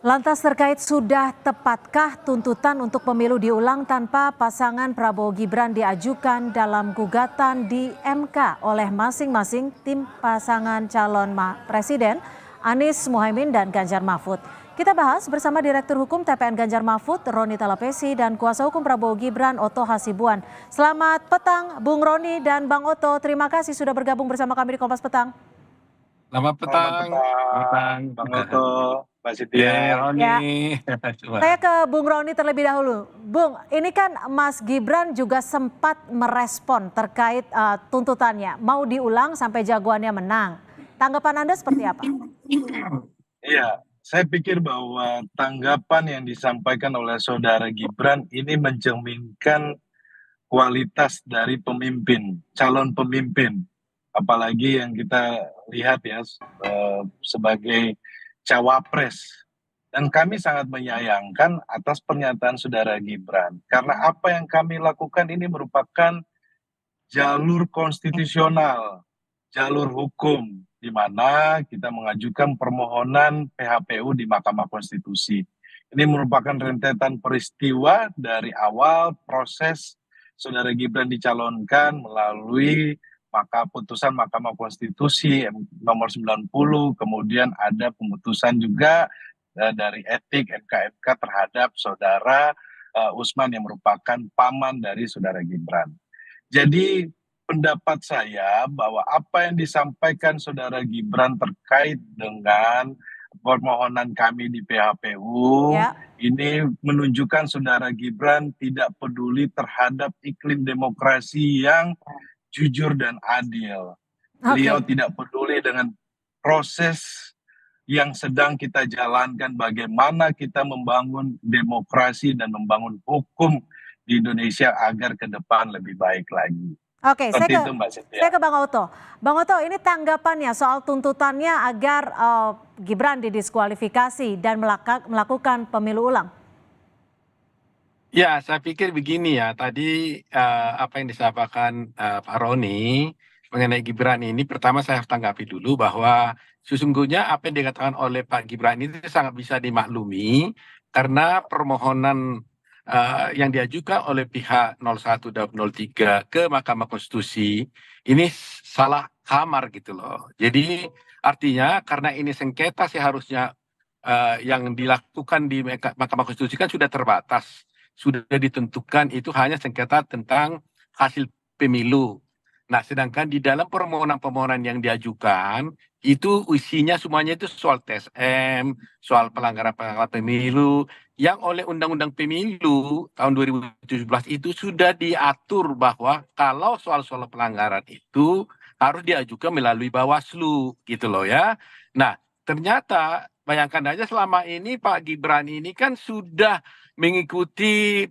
Lantas terkait sudah tepatkah tuntutan untuk pemilu diulang tanpa pasangan Prabowo Gibran diajukan dalam gugatan di MK oleh masing-masing tim pasangan calon presiden Anies Mohaimin dan Ganjar Mahfud. Kita bahas bersama Direktur Hukum TPN Ganjar Mahfud, Roni Talapesi, dan Kuasa Hukum Prabowo Gibran, Oto Hasibuan. Selamat petang, Bung Roni dan Bang Oto. Terima kasih sudah bergabung bersama kami di Kompas Petang. Selamat petang, Bang Oto, Mbak Ya, Cynthia. Roni. Ya. Saya ke Bung Roni terlebih dahulu. Bung, ini kan Mas Gibran juga sempat merespon terkait tuntutannya. Mau diulang sampai jagoannya menang. Tanggapan Anda seperti apa? Iya, saya pikir bahwa tanggapan yang disampaikan oleh saudara Gibran ini mencerminkan kualitas dari pemimpin, calon pemimpin. Apalagi yang kita lihat ya sebagai cawapres. Dan kami sangat menyayangkan atas pernyataan saudara Gibran. Karena apa yang kami lakukan ini merupakan jalur konstitusional, jalur hukum, di mana kita mengajukan permohonan PHPU di Mahkamah Konstitusi. Ini merupakan rentetan peristiwa dari awal proses saudara Gibran dicalonkan melalui putusan Mahkamah Konstitusi nomor 90, kemudian ada pemutusan juga dari etik MK terhadap saudara Usman yang merupakan paman dari saudara Gibran. Jadi pendapat saya bahwa apa yang disampaikan saudara Gibran terkait dengan permohonan kami di PHPU ini menunjukkan saudara Gibran tidak peduli terhadap iklim demokrasi yang jujur dan adil. Beliau tidak peduli dengan proses yang sedang kita jalankan, bagaimana kita membangun demokrasi dan membangun hukum di Indonesia agar ke depan lebih baik lagi. Oke, saya ke Bang Oto. Bang Oto, ini tanggapannya soal tuntutannya agar Gibran didiskualifikasi dan melakukan pemilu ulang. Ya, saya pikir begini ya, tadi apa yang disampaikan Pak Roni mengenai Gibran ini, pertama saya harus tanggapi dulu bahwa sesungguhnya apa yang dikatakan oleh Pak Gibran ini sangat bisa dimaklumi karena permohonan yang diajukan oleh pihak 01 dan 03 ke Mahkamah Konstitusi ini salah kamar gitu loh. Jadi artinya karena ini sengketa seharusnya yang dilakukan di Mahkamah Konstitusi kan sudah terbatas. Sudah ditentukan itu hanya sengketa tentang hasil pemilu. Nah, sedangkan di dalam permohonan-permohonan yang diajukan, itu isinya semuanya itu soal TSM, soal pelanggaran pemilu, yang oleh Undang-Undang Pemilu tahun 2017 itu sudah diatur bahwa kalau soal-soal pelanggaran itu harus diajukan melalui Bawaslu, gitu loh ya. Nah, ternyata bayangkan aja selama ini Pak Gibran ini kan sudah mengikuti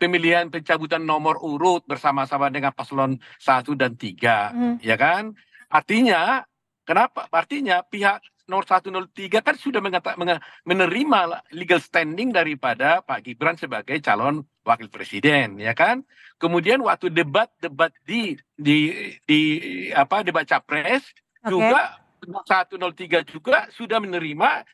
pemilihan pencabutan nomor urut bersama-sama dengan paslon 1 dan 3, ya kan? Artinya, kenapa? Artinya pihak nomor 103 kan sudah menerima legal standing daripada Pak Gibran sebagai calon wakil presiden, ya kan? Kemudian waktu debat di debat capres juga 103 juga sudah menerima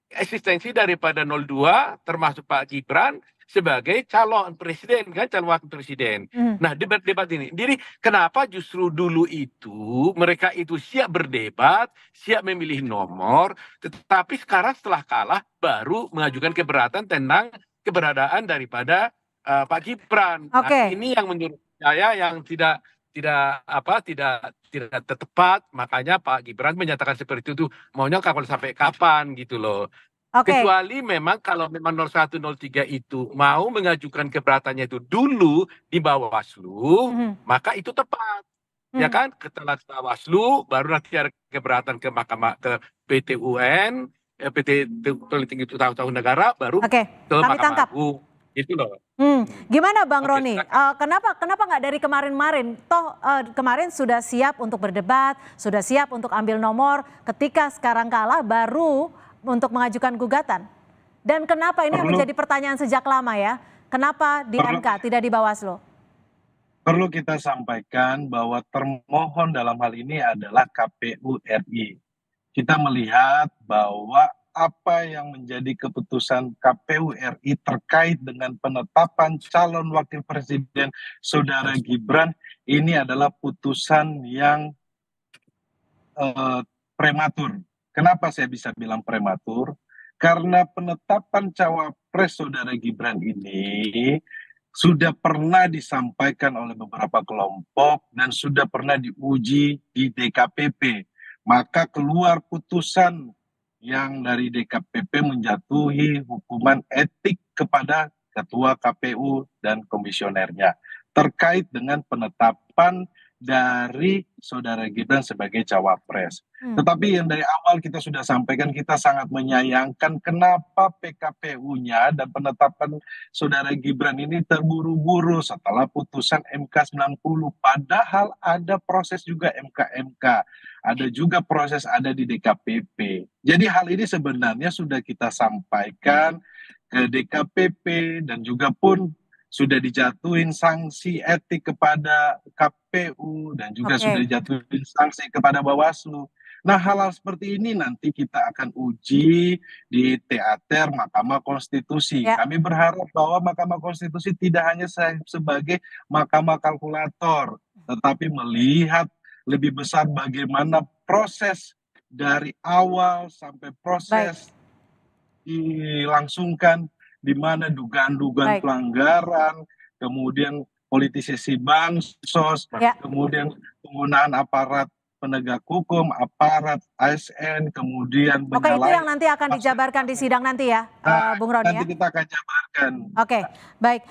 eksistensi daripada 02 termasuk Pak Gibran sebagai calon presiden kan, calon wakil presiden. Nah, debat ini. Jadi kenapa justru dulu itu mereka itu siap berdebat, siap memilih nomor, tetapi sekarang setelah kalah baru mengajukan keberatan tentang keberadaan daripada Pak Gibran. Nah, ini yang menurut saya yang tidak tepat, makanya Pak Gibran menyatakan seperti itu maunya kalau sampai kapan gitu loh. Kecuali memang kalau memang 01 03 itu mau mengajukan keberatannya itu dulu di Bawaslu, maka itu tepat. Ya kan, setelah Bawaslu baru nanti ada keberatan ke Mahkamah ke PT UN, PT Tinggi Tahun Negara baru ke Mahkamah Agung. Itu loh. Gimana Bang Roni? Kenapa nggak dari kemarin-kemarin? Toh kemarin sudah siap untuk berdebat, sudah siap untuk ambil nomor. Ketika sekarang kalah baru untuk mengajukan gugatan. Dan kenapa ini yang menjadi pertanyaan sejak lama ya? Kenapa di MK tidak di Bawaslu? Perlu kita sampaikan bahwa termohon dalam hal ini adalah KPU RI. Kita melihat bahwa apa yang menjadi keputusan KPU RI terkait dengan penetapan calon wakil presiden saudara Gibran, ini adalah putusan yang prematur. Kenapa saya bisa bilang prematur? Karena penetapan cawapres saudara Gibran ini sudah pernah disampaikan oleh beberapa kelompok dan sudah pernah diuji di DKPP. Maka keluar putusan yang dari DKPP menjatuhi hukuman etik kepada ketua KPU dan komisionernya terkait dengan penetapan dari saudara Gibran sebagai cawapres. Tetapi yang dari awal kita sudah sampaikan, kita sangat menyayangkan kenapa PKPU-nya dan penetapan saudara Gibran ini terburu-buru setelah putusan MK 90. Padahal ada proses juga MK-MK, ada juga proses ada di DKPP. Jadi hal ini sebenarnya sudah kita sampaikan ke DKPP dan juga pun sudah dijatuhin sanksi etik kepada KPU dan juga sudah dijatuhin sanksi kepada Bawaslu. Nah, hal-hal seperti ini nanti kita akan uji di teater Mahkamah Konstitusi. Kami berharap bahwa Mahkamah Konstitusi tidak hanya sebagai mahkamah kalkulator, tetapi melihat lebih besar bagaimana proses dari awal sampai proses dilangsungkan, di mana dugaan-dugaan pelanggaran, kemudian politisasi bansos, kemudian penggunaan aparat penegak hukum, aparat ASN, kemudian Oke, itu yang nanti akan dijabarkan di sidang nanti ya, Bung Roni ya? Nanti kita akan jabarkan. Oke, baik.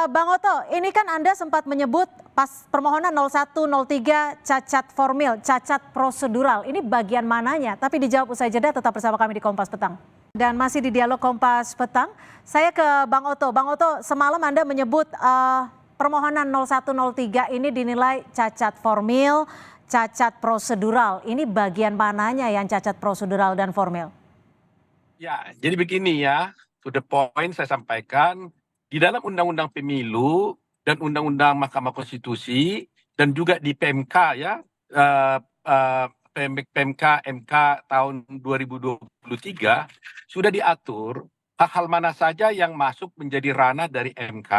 Bang Oto, ini kan Anda sempat menyebut pas permohonan 0103 cacat formil, cacat prosedural. Ini bagian mananya? Tapi dijawab usai jeda, tetap bersama kami di Kompas Petang. Dan masih di Dialog Kompas Petang, saya ke Bang Oto. Bang Oto, semalam Anda menyebut permohonan 0103 ini dinilai cacat formil, cacat prosedural. Ini bagian mananya yang cacat prosedural dan formil? Ya, jadi begini ya, to the point saya sampaikan, di dalam Undang-Undang Pemilu dan Undang-Undang Mahkamah Konstitusi dan juga di PMK ya, PMK MK tahun 2023 sudah diatur hal-hal mana saja yang masuk menjadi ranah dari MK.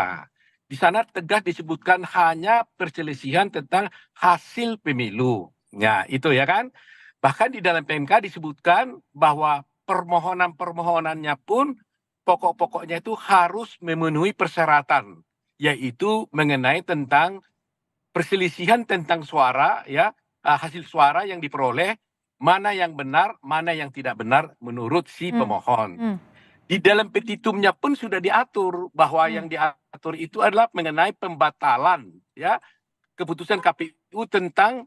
Di sana tegas disebutkan hanya perselisihan tentang hasil pemilu. Ya, itu ya kan. Bahkan di dalam PMK disebutkan bahwa permohonan-permohonannya pun pokok-pokoknya itu harus memenuhi persyaratan, yaitu mengenai tentang perselisihan tentang suara ya, hasil suara yang diperoleh, mana yang benar, mana yang tidak benar menurut si pemohon. Di dalam petitumnya pun sudah diatur bahwa yang diatur itu adalah mengenai pembatalan ya keputusan KPU tentang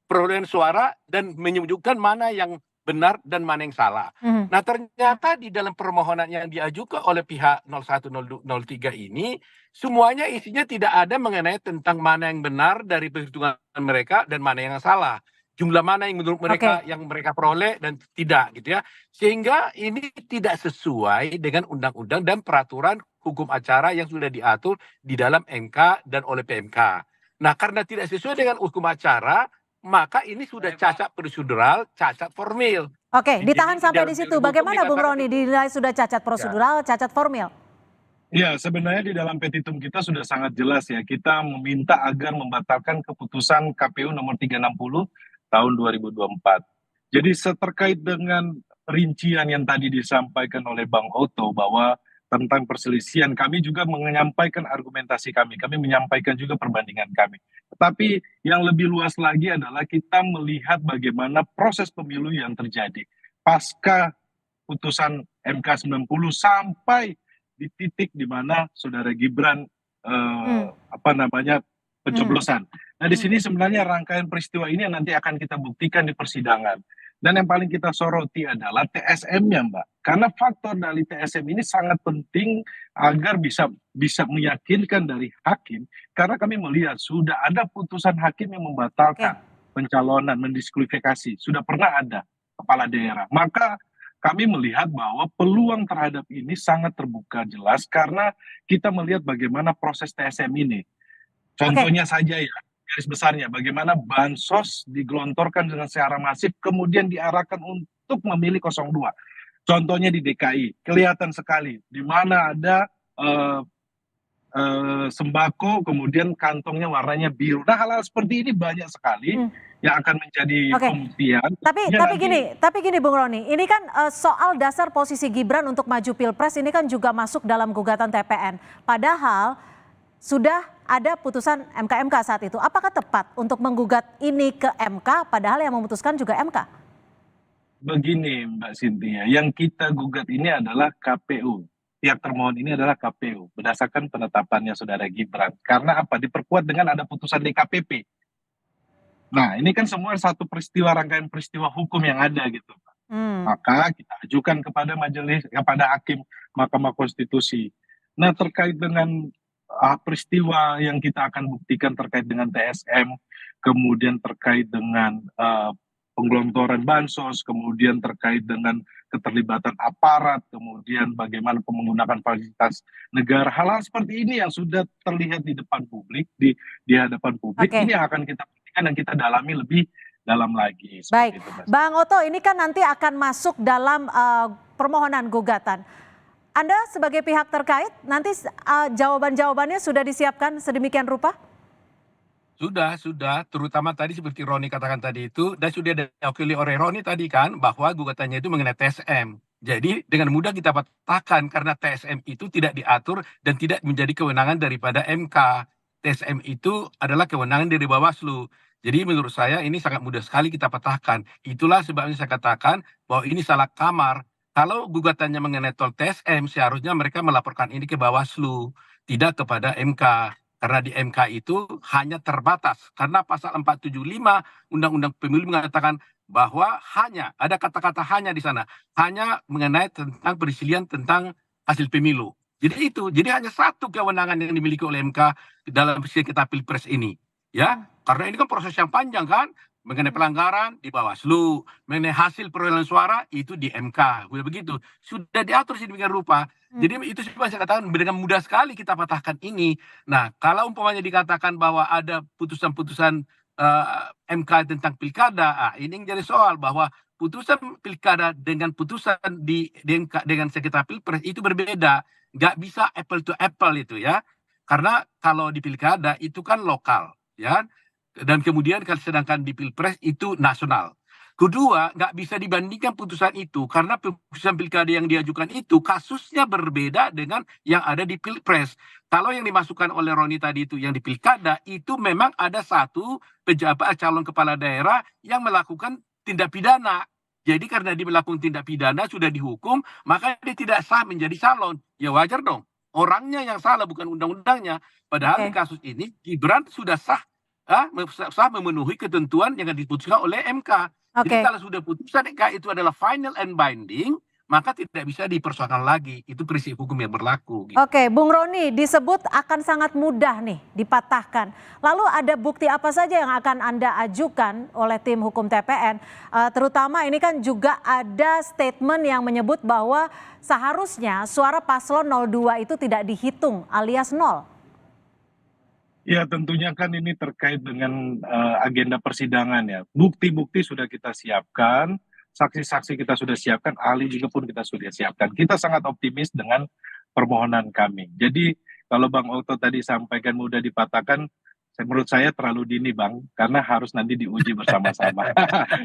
perolehan suara dan menyebutkan mana yang benar dan mana yang salah. Nah, ternyata di dalam permohonan yang diajukan oleh pihak 0103 ini semuanya isinya tidak ada mengenai tentang mana yang benar dari perhitungan mereka dan mana yang salah. Jumlah mana yang menurut mereka yang mereka peroleh dan tidak gitu ya. Sehingga ini tidak sesuai dengan undang-undang dan peraturan hukum acara yang sudah diatur di dalam MK dan oleh PMK. Nah, karena tidak sesuai dengan hukum acara, maka ini sudah cacat prosedural, cacat formil. Oke, ditahan sampai di situ. Bagaimana Bung Roni dinilai sudah cacat prosedural, cacat formil? Ya, sebenarnya di dalam petitum kita sudah sangat jelas ya. Kita meminta agar membatalkan keputusan KPU nomor 360 tahun 2024. Jadi terkait dengan rincian yang tadi disampaikan oleh Bang Oto bahwa tentang perselisihan, kami juga menyampaikan argumentasi kami. Kami menyampaikan juga perbandingan kami. Tetapi yang lebih luas lagi adalah kita melihat bagaimana proses pemilu yang terjadi. Pasca putusan MK 90 sampai di titik di mana saudara Gibran pencoblosan. Nah, di sini sebenarnya rangkaian peristiwa ini yang nanti akan kita buktikan di persidangan. Dan yang paling kita soroti adalah TSM-nya, Mbak. Karena faktor dari TSM ini sangat penting agar bisa meyakinkan dari hakim. Karena kami melihat sudah ada putusan hakim yang membatalkan pencalonan, mendiskualifikasi. Sudah pernah ada kepala daerah. Maka kami melihat bahwa peluang terhadap ini sangat terbuka jelas karena kita melihat bagaimana proses TSM ini. Contohnya saja ya, garis besarnya bagaimana bansos digelontorkan dengan secara masif kemudian diarahkan untuk memilih 02. Contohnya di DKI, kelihatan sekali di mana ada sembako, kemudian kantongnya warnanya biru. Nah, hal-hal seperti ini banyak sekali Hmm. yang akan menjadi Oke. pembuktian. Tapi Tentunya nanti tapi gini Bung Roni, ini kan soal dasar posisi Gibran untuk maju Pilpres ini kan juga masuk dalam gugatan TPN. Padahal sudah ada putusan MK saat itu. Apakah tepat untuk menggugat ini ke MK padahal yang memutuskan juga MK? begini Mbak Cynthia, yang kita gugat ini adalah KPU. Pihak termohon ini adalah KPU berdasarkan penetapannya saudara Gibran. Karena apa? Diperkuat dengan ada putusan DKPP. Nah, ini kan semua satu peristiwa, rangkaian peristiwa hukum yang ada gitu. Hmm. Maka kita ajukan kepada majelis, kepada hakim Mahkamah Konstitusi. Nah, terkait dengan peristiwa yang kita akan buktikan terkait dengan TSM, kemudian terkait dengan penggelontoran bansos, kemudian terkait dengan keterlibatan aparat, kemudian bagaimana menggunakan fasilitas negara, hal-hal seperti ini yang sudah terlihat di depan publik, di hadapan publik, Oke. ini yang akan kita buktikan dan kita dalami lebih dalam lagi. Baik, Seperti itu, Mas. Bang Oto, ini kan nanti akan masuk dalam permohonan gugatan. Anda sebagai pihak terkait, nanti jawaban-jawabannya sudah disiapkan sedemikian rupa? Sudah, terutama tadi seperti Roni katakan tadi itu, dan sudah diwakili oleh Roni tadi kan, bahwa gugatannya itu mengenai TSM. Jadi dengan mudah kita patahkan karena TSM itu tidak diatur dan tidak menjadi kewenangan daripada MK. TSM itu adalah kewenangan dari Bawaslu. Jadi menurut saya ini sangat mudah sekali kita patahkan. Itulah sebabnya saya katakan bahwa ini salah kamar. Kalau gugatannya mengenai tol TSM, seharusnya mereka melaporkan ini ke Bawaslu, tidak kepada MK. Karena di MK itu hanya terbatas. Karena pasal 475 Undang-Undang Pemilu mengatakan bahwa hanya, ada kata-kata hanya di sana, hanya mengenai tentang perselisihan tentang hasil pemilu. Jadi hanya satu kewenangan yang dimiliki oleh MK dalam sengketa Pilpres ini. Ya, karena ini kan proses yang panjang kan, mengenai pelanggaran di Bawaslu, mengenai hasil perolehan suara itu di MK. Begitu, sudah diatur sedemikian rupa. Jadi itu sebab saya katakan dengan mudah sekali kita patahkan ini. Nah, kalau umpamanya dikatakan bahwa ada putusan-putusan MK tentang pilkada, ini yang jadi soal bahwa putusan pilkada dengan putusan di MK dengan sengketa Pilpres itu berbeda, nggak bisa apple to apple itu ya. Karena kalau di pilkada itu kan lokal, ya, dan kemudian sedangkan di Pilpres itu nasional. Kedua, nggak bisa dibandingkan putusan itu karena putusan pilkada yang diajukan itu kasusnya berbeda dengan yang ada di Pilpres. Kalau yang dimasukkan oleh Roni tadi itu yang di pilkada itu memang ada satu pejabat calon kepala daerah yang melakukan tindak pidana. Jadi karena dia melakukan tindak pidana sudah dihukum, maka dia tidak sah menjadi calon. Ya wajar dong. Orangnya yang salah bukan undang-undangnya. Padahal di kasus ini Gibran sudah sah memenuhi ketentuan yang diputuskan oleh MK. Jadi kalau sudah putusan MK itu adalah final and binding, maka tidak bisa dipersoalkan lagi. Itu prinsip hukum yang berlaku. Gitu. Oke, Bung Roni, disebut akan sangat mudah nih dipatahkan. Lalu ada bukti apa saja yang akan Anda ajukan oleh tim hukum TPN? Terutama ini kan juga ada statement yang menyebut bahwa seharusnya suara paslon 02 itu tidak dihitung alias nol. Ya, tentunya kan ini terkait dengan agenda persidangan ya. Bukti-bukti sudah kita siapkan, saksi-saksi kita sudah siapkan, ahli juga pun kita sudah siapkan. Kita sangat optimis dengan permohonan kami. Jadi kalau Bang Oto tadi sampaikan mudah dipatahkan, menurut saya terlalu dini Bang, karena harus nanti diuji bersama-sama.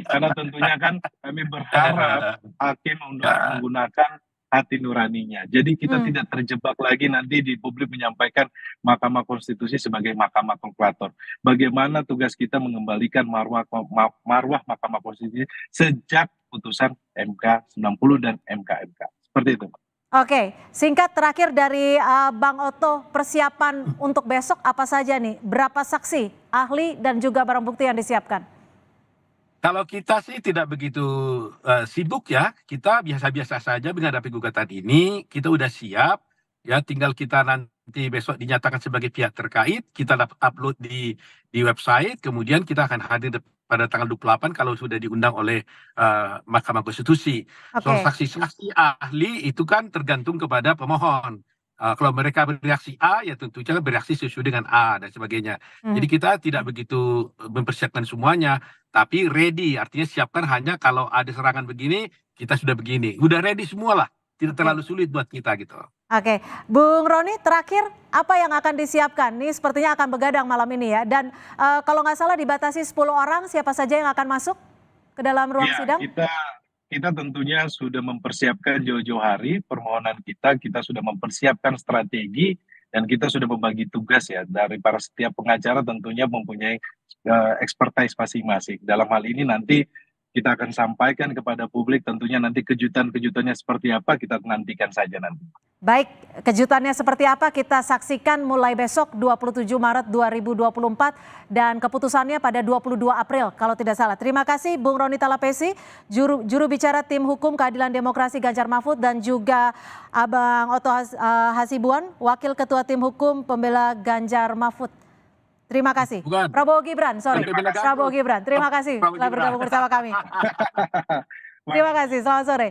Karena tentunya kan kami berharap hakim menggunakan hati nuraninya. Jadi kita tidak terjebak lagi nanti di publik menyampaikan Mahkamah Konstitusi sebagai mahkamah kalkulator. Bagaimana tugas kita mengembalikan marwah Mahkamah Konstitusi sejak putusan MK 90 dan MK. Seperti itu. Oke, singkat terakhir dari Bang Oto, persiapan untuk besok apa saja nih? Berapa saksi, ahli, dan juga barang bukti yang disiapkan? Kalau kita sih tidak begitu sibuk ya, kita biasa-biasa saja menghadapi gugatan ini, kita udah siap, ya tinggal kita nanti besok dinyatakan sebagai pihak terkait, kita upload di website, kemudian kita akan hadir pada tanggal 28 kalau sudah diundang oleh Mahkamah Konstitusi. Soal saksi-saksi ahli itu kan tergantung kepada pemohon. Kalau mereka bereaksi A, ya tentunya bereaksi sesuai dengan A dan sebagainya. Jadi kita tidak begitu mempersiapkan semuanya, tapi ready, artinya siapkan hanya kalau ada serangan begini, kita sudah begini. Udah ready semua lah, tidak terlalu sulit buat kita gitu. Oke, Bung Roni, terakhir apa yang akan disiapkan? Ini sepertinya akan begadang malam ini ya. Dan kalau nggak salah dibatasi 10 orang, siapa saja yang akan masuk ke dalam ruang Ya, sidang? kita tentunya sudah mempersiapkan jauh-jauh hari permohonan kita sudah mempersiapkan strategi dan kita sudah membagi tugas ya dari para setiap pengacara tentunya mempunyai expertise masing-masing. Dalam hal ini nanti kita akan sampaikan kepada publik tentunya nanti kejutan-kejutannya seperti apa kita nantikan saja nanti. Baik, kejutannya seperti apa kita saksikan mulai besok 27 Maret 2024 dan keputusannya pada 22 April kalau tidak salah. Terima kasih Bung Roni Talapesi, juru bicara tim hukum keadilan demokrasi Ganjar Mahfud dan juga Abang Oto Hasibuan, Wakil Ketua Tim Hukum Pembela Ganjar Mahfud. Terima kasih. Bukan. Prabowo Gibran, sorry. Prabowo Gibran, terima kasih telah bergabung bersama kami. Terima kasih, selamat sore.